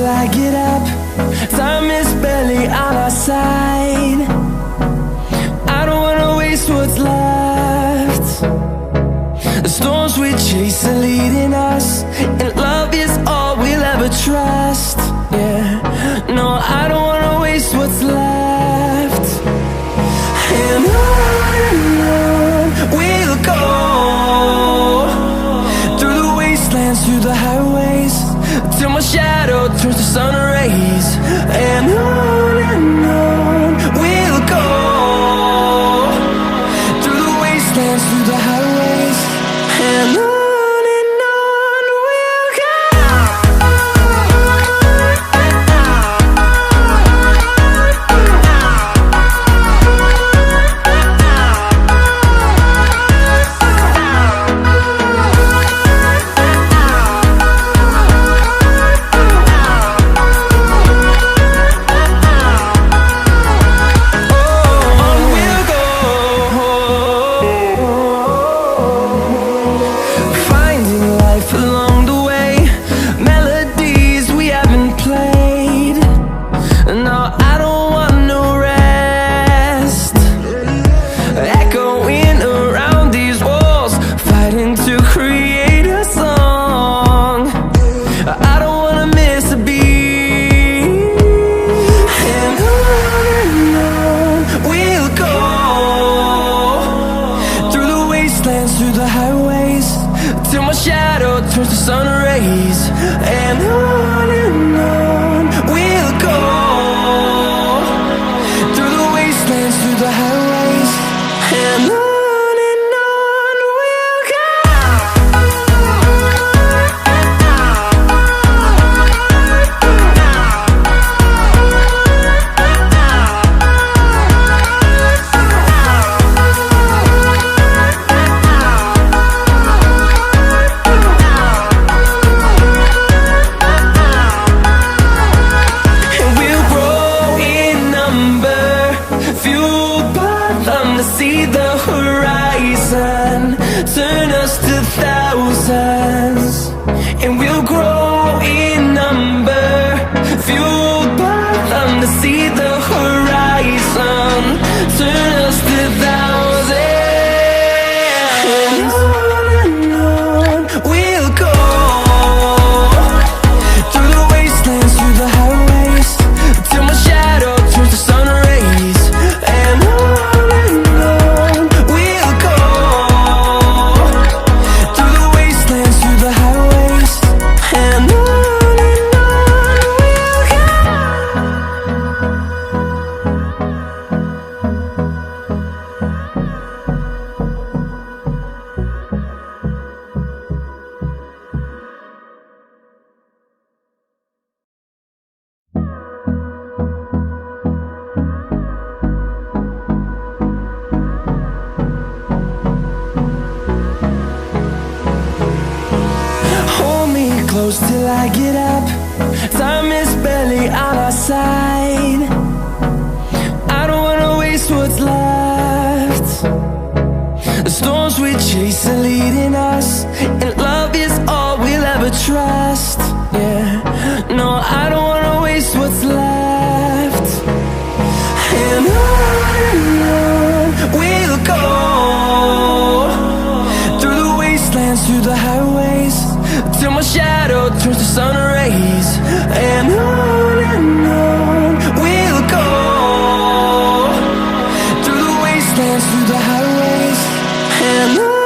I get up. Time is barely on our side. I don't wanna waste what's left. The storms we chase are leading us, and love is all we'll ever trust. Yeah, no, I don't wanna waste what's left. And on we'll go, through the wastelands, through the highways, till my shadow turns to sun rays. And on we'll go, through the wastelands, through the highways, and on we'll go. Through the highways, till my shadow turns to sun rays. And on we'll go, through the wastelands, through the highways, and on we'll go. See the horizon, turn us to thousands, and we'll grow in number, fueled by them. To see the horizon, turn us to thousands, and on we'll go, through the wastelands, through the highways, till my shadow turns to sun rays. And close till I get up. Time is barely on our side. I don't wanna waste what's left. The storms we chase are leading us, and love is all we'll ever trust. Yeah, no, I don't wanna waste what's left. And on we'll go, through the wastelands, through the highways, till my shadow turns to sun rays. And on we'll go, through the wastelands, through the highways, and on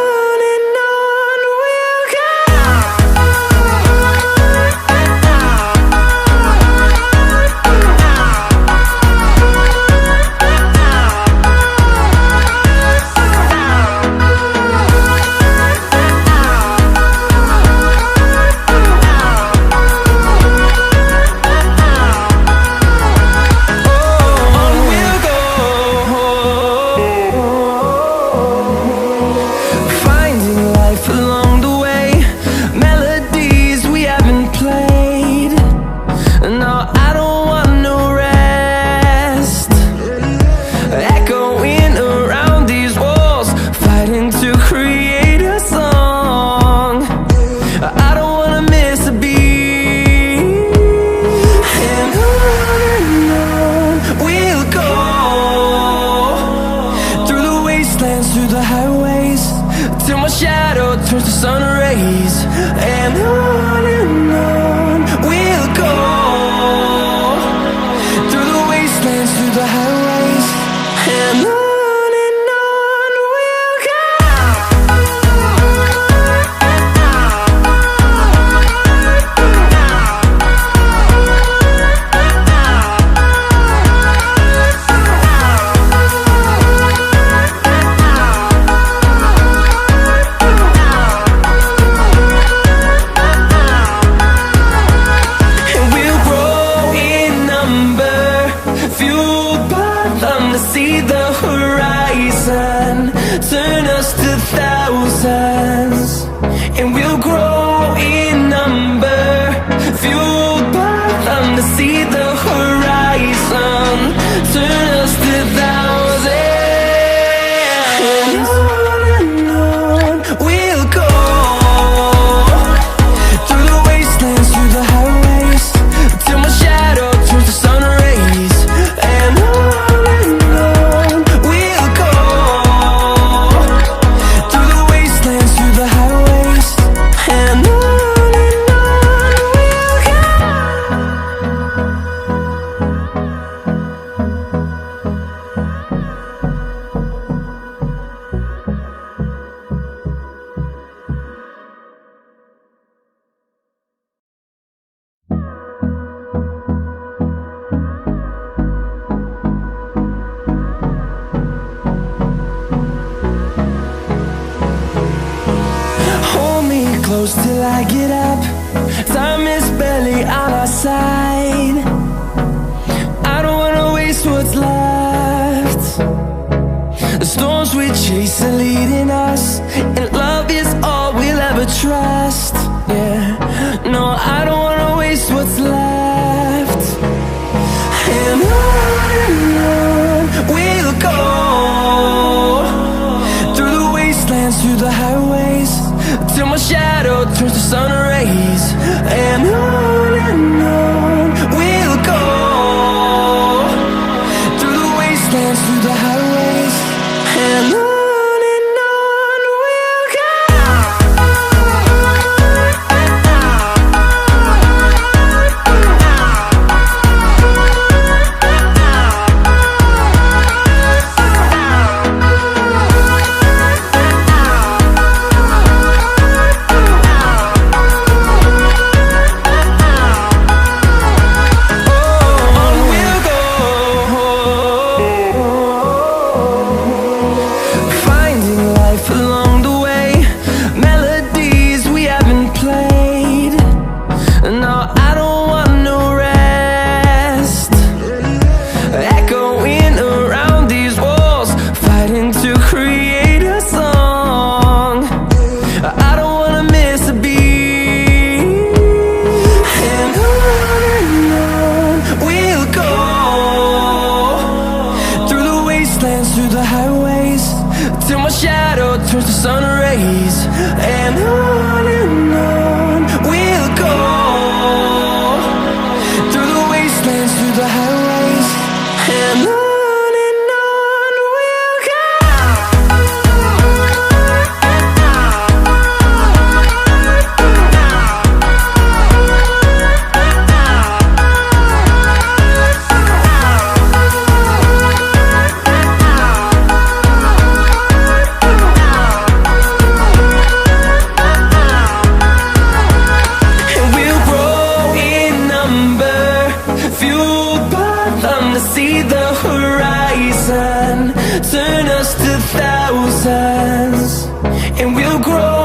fueled by them to see the horizon, turn us to thousands, and we'll grow in number. Fueled by them to see the horizon, turn us to thousands, and on we'll go, through the wastelands, through the highways, till my shadow turns to sun rays. And on we'll go, through the wastelands, through the highways, and on we'll go. Hold me close till I get up. Time is barely on our side. I don't wanna waste what's left. The storms we chase are leading us, and love is all we'll ever trust. Yeah, no, I don't wanna waste what's left. And on we'll go, through the wastelands, through the highways, till my shadow turns to sun rays. And on we'll go, through the wastelands, through the highways, and on we'll go. Through the highways, till my shadow turns to sun rays. And on we'll go, through the wastelands, through the highways, and on we'll go. See the horizon, turn us to thousands, and we'll grow